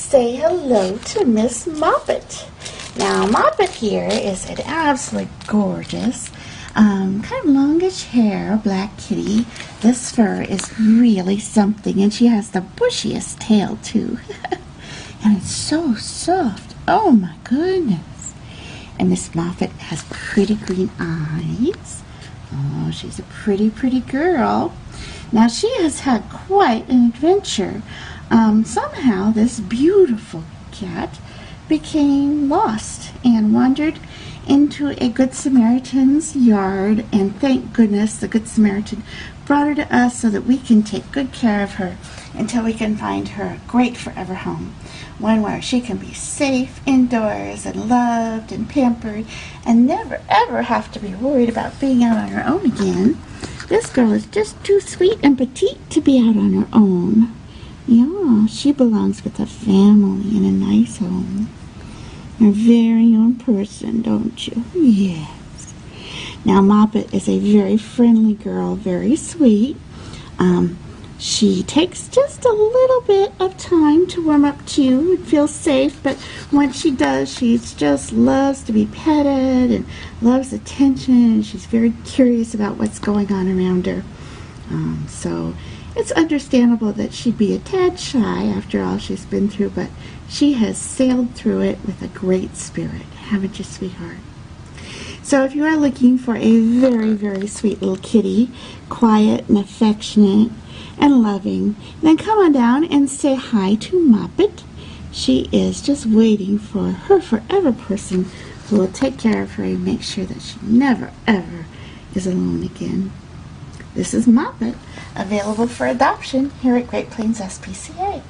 say hello to Miss Moppet. Now, Moppet here is an absolutely gorgeous, kind of longish hair, black kitty. This fur is really something, and she has the bushiest tail, too. And it's so soft. Oh, my goodness. And Miss Moppet has pretty green eyes. Oh, she's a pretty, pretty girl. Now, she has had quite an adventure. Somehow, this beautiful cat became lost and wandered into a Good Samaritan's yard, and thank goodness the Good Samaritan brought her to us so that we can take good care of her until we can find her a great forever home, one where she can be safe indoors and loved and pampered and never ever have to be worried about being out on her own again. This girl is just too sweet and petite to be out on her own. Yeah, she belongs with a family in a nice home. Your very own person, don't you? Yes. Now, Moppet is a very friendly girl, very sweet. She takes just a little bit of time to warm up to you and feel safe, but once she does, she just loves to be petted and loves attention, and she's very curious about what's going on around her. So it's understandable that she'd be a tad shy after all she's been through, but she has sailed through it with a great spirit. Haven't you, sweetheart? So if you are looking for a very, very sweet little kitty, quiet and affectionate and loving, then come on down and say hi to Moppet. She is just waiting for her forever person who will take care of her and make sure that she never, ever is alone again. This is Moppet, available for adoption here at Great Plains SPCA.